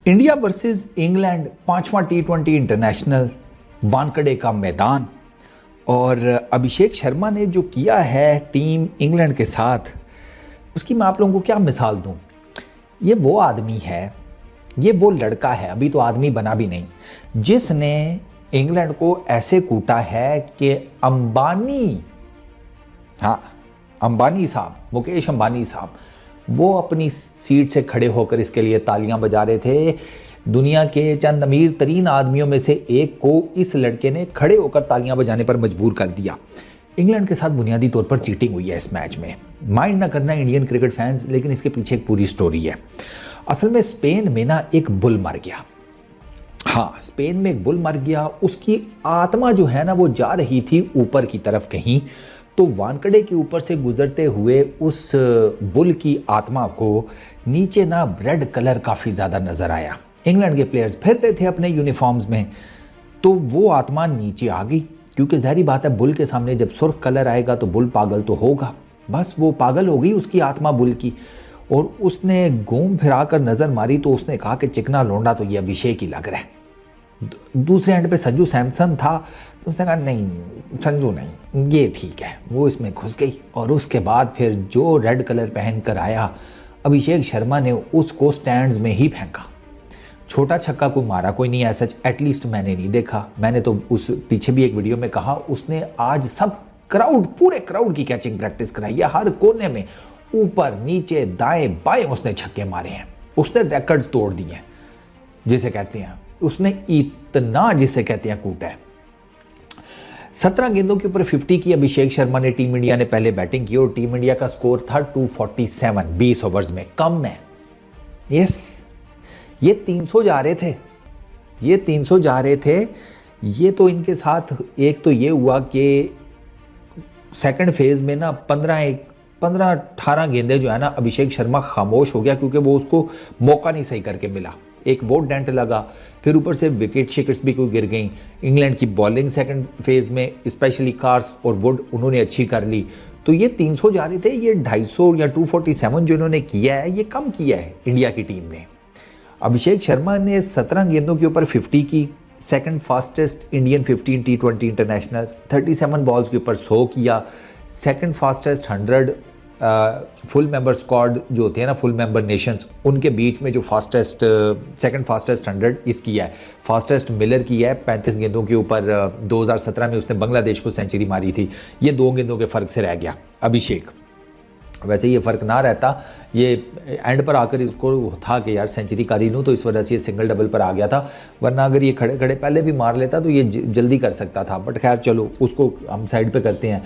India versus England पांचवा T20 international, Wankhede का मैदान। और अभिषेक शर्मा ने जो किया है टीम इंग्लैंड के साथ, उसकी मैं आप लोगों को क्या मिसाल दूं। ये वो आदमी है, ये वो लड़का है, अभी तो आदमी बना भी नहीं, जिसने इंग्लैंड को ऐसे कूटा है कि अंबानी, हाँ अंबानी साहब, मुकेश अंबानी साहब, वो अपनी सीट से खड़े होकर इसके लिए तालियां बजा रहे थे। दुनिया के चंद अमीर तरीन आदमियों में से एक को इस लड़के ने खड़े होकर तालियां बजाने पर मजबूर कर दिया। इंग्लैंड के साथ बुनियादी तौर पर चीटिंग हुई है इस मैच में। माइंड ना करना इंडियन क्रिकेट फैंस, लेकिन इसके पीछे एक पूरी स्टोरी है। असल में स्पेन में ना एक बुल मर गया। हाँ, स्पेन में एक बुल मर गया। उसकी आत्मा जो है ना वो जा रही थी ऊपर की तरफ कहीं, तो वानखेड़े के ऊपर से गुजरते हुए उस बुल की आत्मा को नीचे ना रेड कलर काफ़ी ज़्यादा नज़र आया। इंग्लैंड के प्लेयर्स फिर रहे थे अपने यूनिफॉर्म्स में, तो वो आत्मा नीचे आ गई, क्योंकि ज़ाहिर बात है बुल के सामने जब सुर्ख कलर आएगा तो बुल पागल तो होगा। बस वो पागल हो गई उसकी आत्मा बुल की, और उसने घूम फिरा कर नज़र मारी तो उसने कहा कि चिकना लोंडा तो ये अभिषेक ही लग रहा है। दूसरे एंड पे संजू सैमसन था, तो उसने कहा नहीं संजू नहीं, ये ठीक है। वो इसमें घुस गई और उसके बाद फिर जो रेड कलर पहन कर आया अभिषेक शर्मा ने उसको स्टैंड्स में ही फेंका। छोटा छक्का को मारा कोई नहीं है सच, एटलीस्ट मैंने नहीं देखा। मैंने तो उस पीछे भी एक वीडियो में कहा उसने आज सब क्राउड, पूरे क्राउड की कैचिंग प्रैक्टिस कराई है। हर कोने में ऊपर नीचे दाएं बाएं उसने छक्के मारे हैं। उसने रिकॉर्ड्स तोड़ दिए हैं, जिसे कहते हैं, उसने इतना जिसे कहते हैं कूटा है। 17 गेंदों के ऊपर 50 की अभिषेक शर्मा ने, टीम इंडिया ने पहले बैटिंग की और टीम इंडिया का स्कोर था 247 20 ओवर्स में, कम में। यस, ये 300 जा रहे थे, ये 300 जा रहे थे। ये तो इनके साथ एक तो ये हुआ कि सेकंड फेज में ना 15-18 गेंदे जो है ना अभिषेक शर्मा खामोश हो गया, क्योंकि वो उसको मौका नहीं सही करके मिला। एक वो डेंट लगा, फिर ऊपर से विकेट शिकर्स भी कोई गिर गई। इंग्लैंड की बॉलिंग सेकंड फेज में स्पेशली कार्स और वुड उन्होंने अच्छी कर ली, तो ये 300 जा रहे थे। ये 250 या 247 जो इन्होंने किया है ये कम किया है इंडिया की टीम ने। अभिषेक शर्मा ने 17 गेंदों के ऊपर 50 की, second fastest Indian 15 T20 internationals. 37 balls के ऊपर 100 किया, second fastest 100। Full member squad जो होते हैं ना, फुल मेंबर नेशंस, उनके बीच में जो फास्टेस्ट सेकंड फास्टेस्ट 100 इस किया है। फास्टेस्ट मिलर की है 35 गेंदों के ऊपर। 2017 में उसने बांग्लादेश को सेंचुरी मारी थी। ये 2 गेंदों के फ़र्क से रह गया अभिषेक। वैसे ये फ़र्क ना रहता, ये एंड पर आकर इसको था कि यार सेंचुरी कर ही लूँ, तो इस वजह से ये सिंगल डबल पर आ गया था। वरना अगर ये खड़े खड़े पहले भी मार लेता तो ये जल्दी कर सकता था। बट खैर चलो, उसको हम साइड पे करते हैं।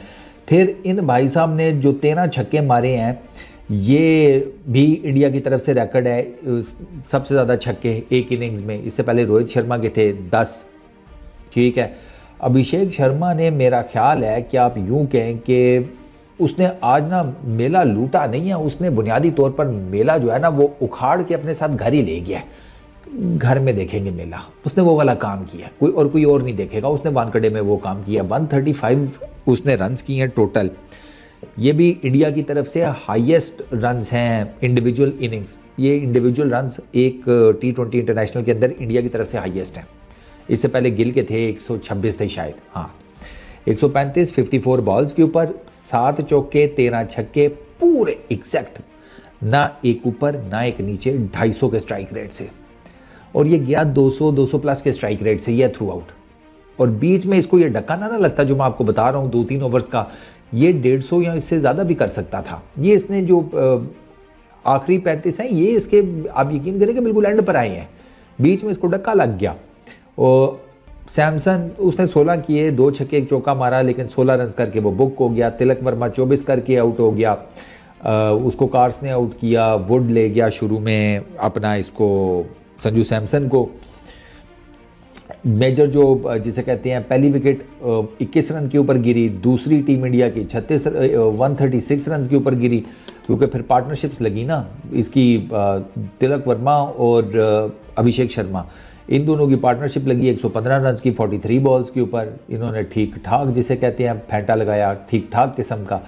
फिर इन भाई साहब ने जो 13 छक्के मारे हैं, ये भी इंडिया की तरफ से रिकॉर्ड है, सबसे ज़्यादा छक्के एक इनिंग्स में। इससे पहले रोहित शर्मा के थे 10। ठीक है, अभिषेक शर्मा ने, मेरा ख्याल है कि आप यूँ कहें कि उसने आज ना मेला लूटा नहीं है, उसने बुनियादी तौर पर मेला जो है ना वो उखाड़ के अपने साथ घर ही ले गया है। घर में देखेंगे मेला, उसने वो वाला काम किया, कोई और नहीं देखेगा। उसने वानखेड़े में वो काम किया। 135 उसने रन्स किए हैं टोटल। ये भी इंडिया की तरफ से हाईएस्ट रन्स हैं इंडिविजुअल इनिंग्स। ये इंडिविजुअल रन्स एक T20 इंटरनेशनल के अंदर इंडिया की तरफ से हाईएस्ट हैं। इससे पहले गिल के थे 126 थे शायद। हाँ, 135 54 बॉल्स के ऊपर 7 चौके 13 छक्के, पूरे एग्जैक्ट, ना एक ऊपर ना एक नीचे, 250 के स्ट्राइक रेट से। और ये गया 200 प्लस के स्ट्राइक रेट से, ये थ्रू आउट। और बीच में इसको ये धक्का ना लगता जो मैं आपको बता रहा हूँ 2-3 ओवर्स का, ये 150 या इससे ज़्यादा भी कर सकता था। ये इसने जो आखिरी 35 हैं, ये इसके आप यकीन करें कि बिल्कुल एंड पर आए हैं, बीच में इसको धक्का लग गया। और सैमसन उसने 16 किए, 2 छक्के 1 चौका मारा, लेकिन 16 रन करके वो बुक हो गया। तिलक वर्मा 24 करके आउट हो गया। उसको कार्स ने आउट किया। वुड ले गया शुरू में अपना इसको संजू सैमसन को। मेजर जो जिसे कहते हैं, पहली विकेट 21 रन के ऊपर गिरी। दूसरी टीम इंडिया की 136 रन के ऊपर गिरी, क्योंकि फिर पार्टनरशिप्स लगी ना इसकी, तिलक वर्मा और अभिषेक शर्मा, इन दोनों की पार्टनरशिप लगी 115 रन की 43 बॉल्स के ऊपर। इन्होंने ठीक ठाक जिसे कहते हैं फेंटा लगाया, ठीक ठाक किस्म का।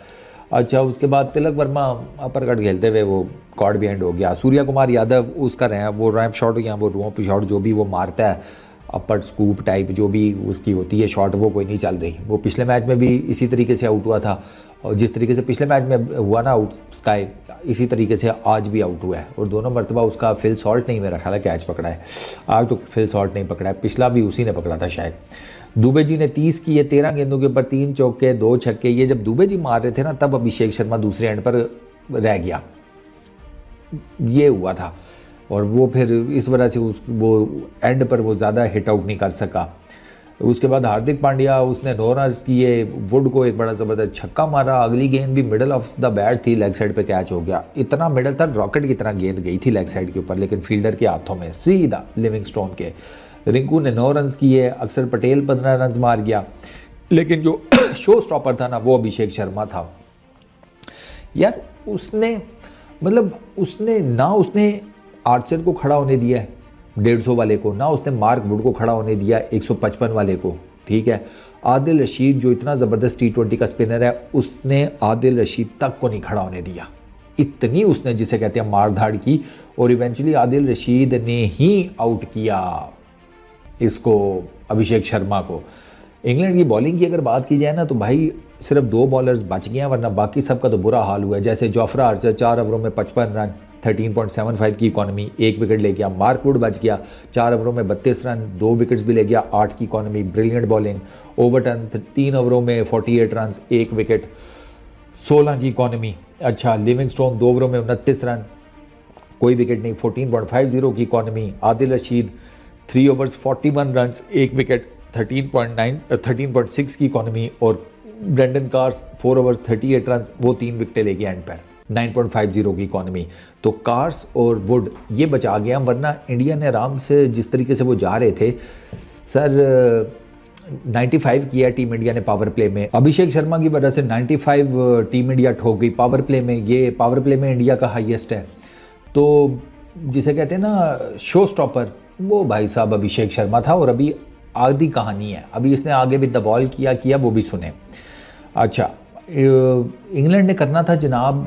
अच्छा, उसके बाद तिलक वर्मा अपर कट खेलते हुए वो कॉर्ड बिहाइंड हो गया। सूर्या कुमार यादव उसका रहे, वो रैंप शॉट या वो रोप शॉट जो भी वो मारता है, अपर स्कूप टाइप जो भी उसकी होती है शॉट, वो कोई नहीं चल रही। वो पिछले मैच में भी इसी तरीके से आउट हुआ था, और जिस तरीके से पिछले मैच में हुआ ना आउट स्काई, इसी तरीके से आज भी आउट हुआ है। और दोनों मरतबा उसका फिल सॉल्ट नहीं, मेरा ख्याल है कैच पकड़ा है। आज तो फिल सॉल्ट नहीं पकड़ा है, पिछला भी उसी ने पकड़ा था शायद। दुबे जी ने 30 किए 13 गेंदों के ऊपर, 3 चौके 2 छक्के। ये जब दुबे जी मार रहे थे ना, तब अभिषेक शर्मा दूसरे एंड पर रह गया, ये हुआ था। और वो फिर इस वजह से वो एंड पर वो ज़्यादा हिट आउट नहीं कर सका। उसके बाद हार्दिक पांड्या, उसने 9 रन्स किए, वुड को एक बड़ा ज़बरदस्त छक्का मारा। अगली गेंद भी मिडल ऑफ द बैट थी, लेग साइड पे कैच हो गया। इतना मिडल था, रॉकेट की तरह गेंद गई थी लेग साइड के ऊपर, लेकिन फील्डर के हाथों में सीधा लिविंगस्टोन के। रिंकू ने 9 रन्स किए, अक्षर पटेल 15 रन्स मार गया, लेकिन जो शो स्टॉपर था ना वो अभिषेक शर्मा था। यार उसने मतलब उसने आर्चर को खड़ा होने दिया है 150 वाले को, ना उसने मार्क वुड को खड़ा होने दिया 155 वाले को, ठीक है। आदिल रशीद जो इतना ज़बरदस्त T20 का स्पिनर है, उसने आदिल रशीद तक को नहीं खड़ा होने दिया। इतनी उसने जिसे कहते हैं मारधाड़ की, और इवेंचुअली आदिल रशीद ने ही आउट किया इसको, अभिषेक शर्मा को। इंग्लैंड की बॉलिंग की अगर बात की जाए ना, तो भाई सिर्फ 2 बॉलर्स बच गए हैं, वरना बाकी सबका तो बुरा हाल हुआ है। जैसे जोफ्रा आर्चर 4 ओवरों में 55 रन, 13.75 की इकॉनमी, 1 विकेट ले गया। मार्क वुड बच गया 4 ओवरों में 32 रन, 2 विकेट्स भी ले गया, 8 की इकॉनमी, ब्रिलियंट बॉलिंग। ओवरटन 3 ओवरों में 48 रन, 1 विकेट, 16 की इकॉनमी। अच्छा, लिविंगस्टोन 2 ओवरों में 29 रन, कोई विकेट नहीं, 14.50 की economy. Adil Rashid 3 overs 41 run, 1 wicket, 13.6 की इकॉनमी। और ब्रेंडन कार्स 4 ओवर्स 38 रन, वो 3 विकेटें लेके एंड पर, 9.50 की इकॉनमी। तो कार्स और वुड ये बचा गया, वरना इंडिया ने आराम से जिस तरीके से वो जा रहे थे सर, 95 किया टीम इंडिया ने पावर प्ले में। अभिषेक शर्मा की वजह से 95 टीम इंडिया ठोक गई पावर प्ले में। ये पावर प्ले में इंडिया का हाईएस्ट है। तो जिसे कहते हैं ना शो स्टॉपर, वो भाई साहब अभिषेक शर्मा था। और अभी आधी कहानी है, अभी इसने आगे भी द बॉल किया वो भी सुने। अच्छा, इंग्लैंड ने करना था जनाब,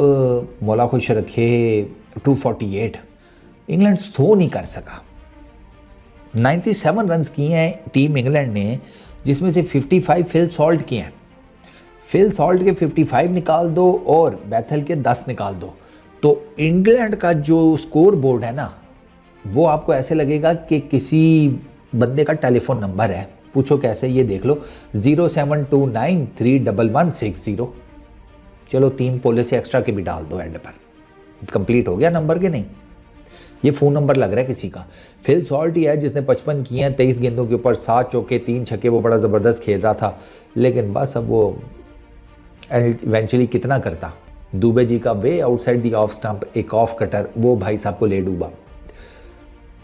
मौला खुश रखे 248, इंग्लैंड सो नहीं कर सका। 97 रन्स किए हैं टीम इंग्लैंड ने, जिसमें से 55 फिल सॉल्ट किए हैं। फिल सॉल्ट के 55 निकाल दो और बैथल के 10 निकाल दो, तो इंग्लैंड का जो स्कोर बोर्ड है ना, वो आपको ऐसे लगेगा कि किसी बंदे का टेलीफोन नंबर है। पूछो कैसे, ये देख लो, 0729311160। चलो 3 पोले से एक्स्ट्रा के भी डाल दो एंड पर, कंप्लीट हो गया नंबर के नहीं। ये फ़ोन नंबर लग रहा है किसी का। फिल सॉल्ट ही है जिसने 55 किए हैं 23 गेंदों के ऊपर, 7 चौके 3 छक्के। वो बड़ा ज़बरदस्त खेल रहा था, लेकिन बस अब वो इवेंचुअली कितना करता। दुबे जी का वे आउटसाइड दी ऑफ स्टंप एक ऑफ कटर, वो भाई साहब को ले डूबा।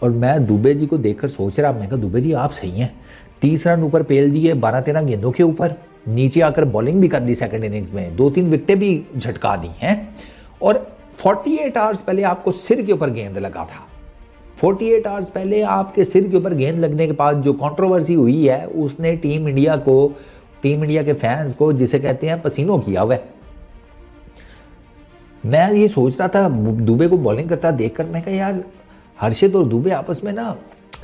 और मैं दुबे जी को देखकर सोच रहा, मैं कहा दुबे जी आप सही हैं, 30 रन ऊपर पेल दिए 12-13 गेंदों के ऊपर, नीचे आकर बॉलिंग भी कर दी सेकंड इनिंग्स में, 2-3 विकेटें भी झटका दी हैं। और 48 आवर्स पहले आपको सिर के ऊपर गेंद लगा था। 48 आवर्स पहले आपके सिर के ऊपर गेंद लगने के बाद जो कंट्रोवर्सी हुई है, उसने टीम इंडिया के फैंस को, जिसे कहते हैं पसीनों किया हुआ है। मैं ये सोच रहा था दुबे को बॉलिंग करता देखकर, मैं कहा यार हर्षित और दुबे आपस में ना,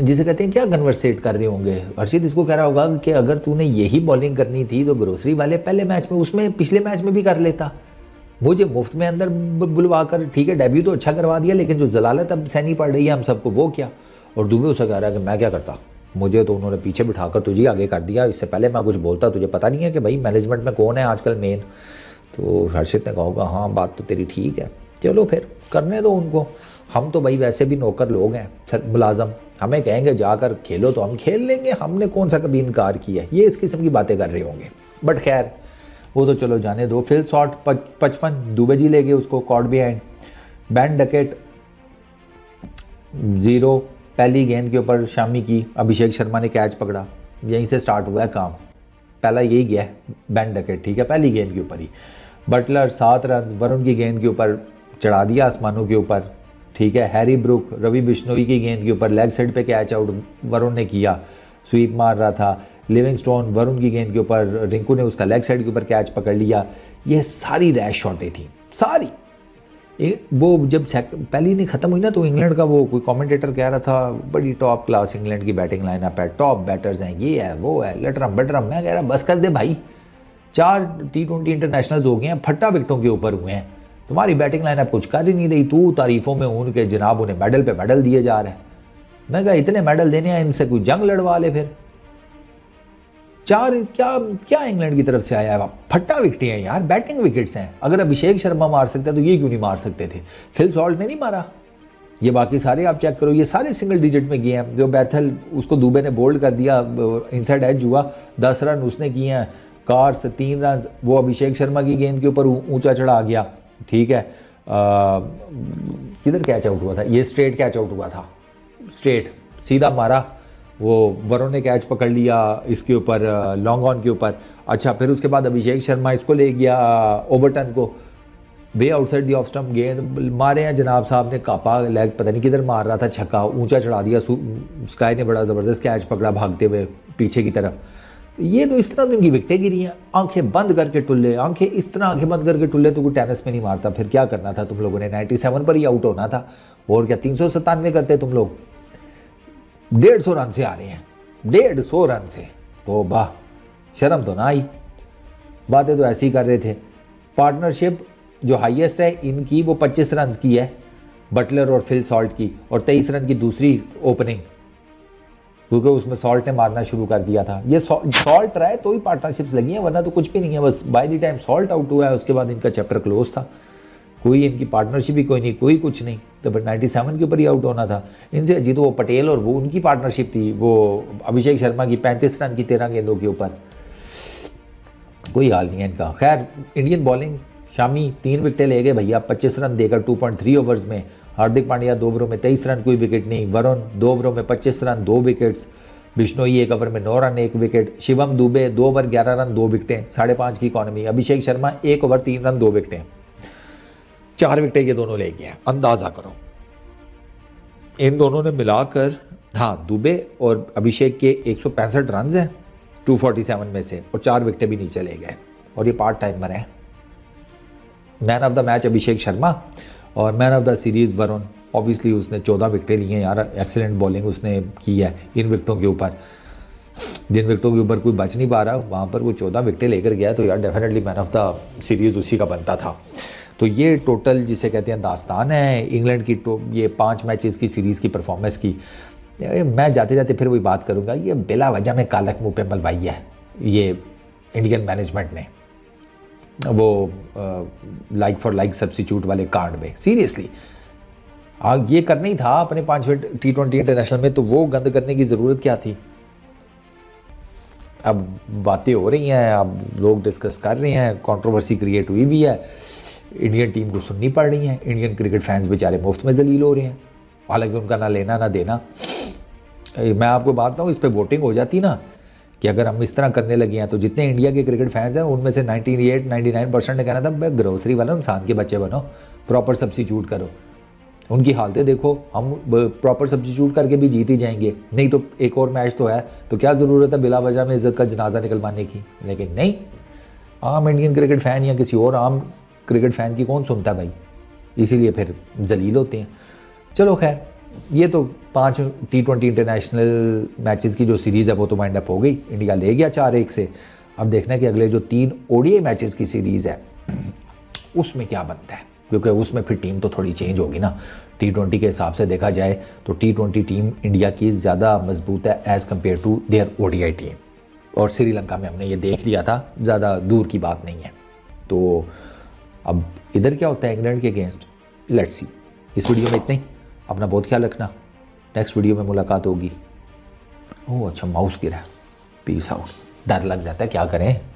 जिसे कहते हैं क्या कन्वर्सेट कर रहे होंगे। हर्षित इसको कह रहा होगा कि अगर तूने यही बॉलिंग करनी थी तो ग्रोसरी वाले पहले मैच में, उसमें पिछले मैच में भी कर लेता, मुझे मुफ्त में अंदर बुलवा कर, ठीक है डेब्यू तो अच्छा करवा दिया, लेकिन जो जलालत अब सहनी पड़ रही है हम सबको, वो क्या। और दुबे उसे कह रहा है कि मैं क्या करता, मुझे तो उन्होंने पीछे बिठाकर तुझे आगे कर दिया, इससे पहले मैं कुछ बोलता तुझे पता नहीं है कि भाई मैनेजमेंट में कौन है आजकल मेन। तो हर्षित ने कहा हाँ बात तो तेरी ठीक है, चलो फिर करने दो उनको, हम तो भाई वैसे भी नौकर लोग हैं मुलाजम, हमें कहेंगे जाकर खेलो तो हम खेल लेंगे, हमने कौन सा कभी इनकार किया। ये इस किस्म की बातें कर रहे होंगे, बट खैर वो तो चलो जाने दो। फिल शॉट 55 दुबे जी ले गए उसको कॉर्ड बिहाइंड। बैंड डकेट 0, पहली गेंद के ऊपर शामी की, अभिषेक शर्मा ने कैच पकड़ा, यहीं से स्टार्ट हुआ है काम, पहला यही गया बैंड डकेट, ठीक है, पहली गेंद के ऊपर ही। बटलर 7 रन, वरुण की गेंद के ऊपर चढ़ा दिया आसमानों के ऊपर, ठीक है। हैरी ब्रुक रवि बिश्नोई की गेंद के ऊपर लेग साइड पे कैच आउट वरुण ने किया, स्वीप मार रहा था। लिविंगस्टोन, वरुण की गेंद के ऊपर, रिंकू ने उसका लेग साइड के ऊपर कैच पकड़ लिया। ये सारी रैश शॉटें थी, सारी। वो जब पहली इनिंग ख़त्म हुई ना तो इंग्लैंड का वो कोई कमेंटेटर कह रहा था बड़ी टॉप क्लास इंग्लैंड की बैटिंग लाइनअप है, टॉप बैटर्स हैं, ये है वो है, लटरम बटरम। मैं कह रहा बस कर दे भाई, 4 T20 इंटरनेशनल्स हो गए हैं, फट्टा विकेटों के ऊपर हुए हैं, तुम्हारी बैटिंग लाइनअप कुछ कर ही नहीं रही, तू तारीफों में उनके जनाब उन्हें मेडल पे मेडल दिए जा रहे हैं। मैं कहा इतने मेडल देने हैं, इनसे कोई जंग लड़वा ले फिर। 4 क्या इंग्लैंड की तरफ से आया है, फट्टा विकेटें हैं यार, बैटिंग विकेट्स हैं। अगर अभिषेक शर्मा मार सकते हैं तो ये क्यों नहीं मार सकते थे? फिल सॉल्ट ने नहीं मारा, ये बाकी सारे आप चेक करो, ये सारे सिंगल डिजिट में गए हैं। जो बैथल उसको दुबे ने बोल्ड कर दिया, इनसाइड एज हुआ, 10 रन उसने किए हैं, कार्स 3 रन, वो अभिषेक शर्मा की गेंद के ऊपर ऊंचा चढ़ा गया, ठीक है। किधर कैच आउट हुआ था? ये स्ट्रेट कैच आउट हुआ था, स्ट्रेट सीधा मारा, वो वरुण ने कैच पकड़ लिया इसके ऊपर, लॉन्ग ऑन के ऊपर। अच्छा, फिर उसके बाद अभिषेक शर्मा इसको ले गया ओवरटन को, वे आउटसाइड दी ऑफ स्टंप गेंद मारे हैं जनाब साहब ने, कापा लेग, पता नहीं किधर मार रहा था, छक्का ऊंचा चढ़ा दिया। स्काई ने बड़ा ज़बरदस्त कैच पकड़ा भागते हुए पीछे की तरफ। ये तो इस तरह तो इनकी विकटें गिरी हैं, आंखें बंद करके टुल्ले, आंखें इस तरह आंखें बंद करके टुल्ले तो कोई टेनिस में नहीं मारता। फिर क्या करना था तुम लोगों ने? 97 पर ही आउट होना था, और क्या 397 करते तुम लोग? 150 रन से आ रहे हैं, 150 रन से, तो वाह, शर्म तो ना आई। बातें तो ऐसी कर रहे थे। पार्टनरशिप जो हाईएस्ट है इनकी वो 25 रन की है, बटलर और फिल सॉल्ट की, और 23 रन की दूसरी ओपनिंग, क्योंकि उसमें सॉल्ट ने मारना शुरू कर दिया था। ये सॉल्ट रहा है तो ही पार्टनरशिप्स लगी हैं, वरना तो कुछ भी नहीं है। बस by the time salt out हुआ है उसके बाद इनका चैप्टर क्लोज था, कोई इनकी पार्टनरशिप ही कोई नहीं, कोई कुछ नहीं। तो बट 97 के ऊपर ही आउट होना था इनसे। अजीत वो पटेल और वो उनकी पार्टनरशिप थी, वो अभिषेक शर्मा की 35 रन की 13 गेंदों के ऊपर। कोई हाल नहीं है इनका। खैर, इंडियन बॉलिंग, शामी 3 विकेटें ले गए भैया, 25 रन देकर 2.3 ओवर्स में। हार्दिक पांड्या 2 ओवरों में 23 रन, कोई विकेट नहीं। वरुण 2 ओवरों में 25 रन, 2 विकेट्स। बिश्नोई 1 ओवर में 9 run, 1 wicket. Shivam Dubey 2 over 11 run, 2 विकेटें, 5.5 की economy. Abhishek Sharma 1 over 3 run, 2 विकेटें, 4 विकेटें ये दोनों ले गए हैं। अंदाज़ा करो इन दोनों ने मिलाकर, हाँ, दुबे और अभिषेक के 165 रन हैं 247 में से, और 4 विकेटें भी नीचे ले गए, और ये पार्ट टाइमर है। Man of the match Abhishek Sharma और man of the series Varun. Obviously उसने 14 विकेटें ली हैं यार, एक्सीलेंट बॉलिंग उसने की है इन विकेटों के ऊपर। जिन विकेटों के ऊपर कोई बच नहीं पा रहा वहाँ पर वो 14 विकेटें लेकर गया, तो यार definitely man of the series उसी का बनता था। तो ये टोटल जिसे कहते हैं दास्तान है इंग्लैंड की, ये 5 मैचेस की सीरीज़ की परफॉर्मेंस की। मैं जाते जाते फिर वही बात करूँगा, ये बिला वजह में कालक मुँह पे मलवाई है ये इंडियन मैनेजमेंट ने, वो लाइक फॉर लाइक सब्स्टिट्यूट वाले कार्ड में। सीरियसली ये करना ही था अपने 5वें T20 इंटरनेशनल में, तो वो गंद करने की ज़रूरत क्या थी? अब बातें हो रही हैं, अब लोग डिस्कस कर रहे हैं, कंट्रोवर्सी क्रिएट हुई भी है, इंडियन टीम को सुननी पड़ रही है। इंडियन क्रिकेट फैंस बेचारे मुफ्त में जलील हो रहे हैं, हालांकि उनका ना लेना ना देना। मैं आपको बात बताऊँ, इस पर वोटिंग हो जाती ना कि अगर हम इस तरह करने लगे हैं तो जितने इंडिया के क्रिकेट फैंस हैं उनमें से 98-99% ने कहना था भाई ग्रोसरी वाला इंसान के बच्चे बनो, प्रॉपर सब्स्टिट्यूट करो। उनकी हालतें देखो, हम प्रॉपर सब्स्टिट्यूट करके भी जीत ही जाएंगे, नहीं तो एक और मैच तो है, तो क्या ज़रूरत है बिला वजह में इज़्ज़त का जनाजा निकलवाने की? लेकिन नहीं, आम इंडियन क्रिकेट फ़ैन या किसी और आम क्रिकेट फ़ैन की कौन सुनता भाई, इसीलिए फिर जलील होते हैं। चलो खैर, ये तो 5 T20 इंटरनेशनल मैचेस की जो सीरीज़ है वो तो वाइंड अप हो गई, इंडिया ले गया 4-1 से। अब देखना है कि अगले जो 3 ODI मैचेस की सीरीज़ है उसमें क्या बनता है, क्योंकि उसमें फिर टीम तो थोड़ी चेंज होगी ना। T20 के हिसाब से देखा जाए तो T20 टीम इंडिया की ज़्यादा मजबूत है as compare to their ODI team, और श्रीलंका में हमने ये देख लिया था, ज़्यादा दूर की बात नहीं है। तो अब इधर क्या होता है इंग्लैंड के अगेंस्ट, लेट्स सी। इस वीडियो में इतना ही, अपना बहुत ख्याल रखना, नेक्स्ट वीडियो में मुलाकात होगी। ओह अच्छा, माउस गिरा, पीस आउट। डर लग जाता है, क्या करें।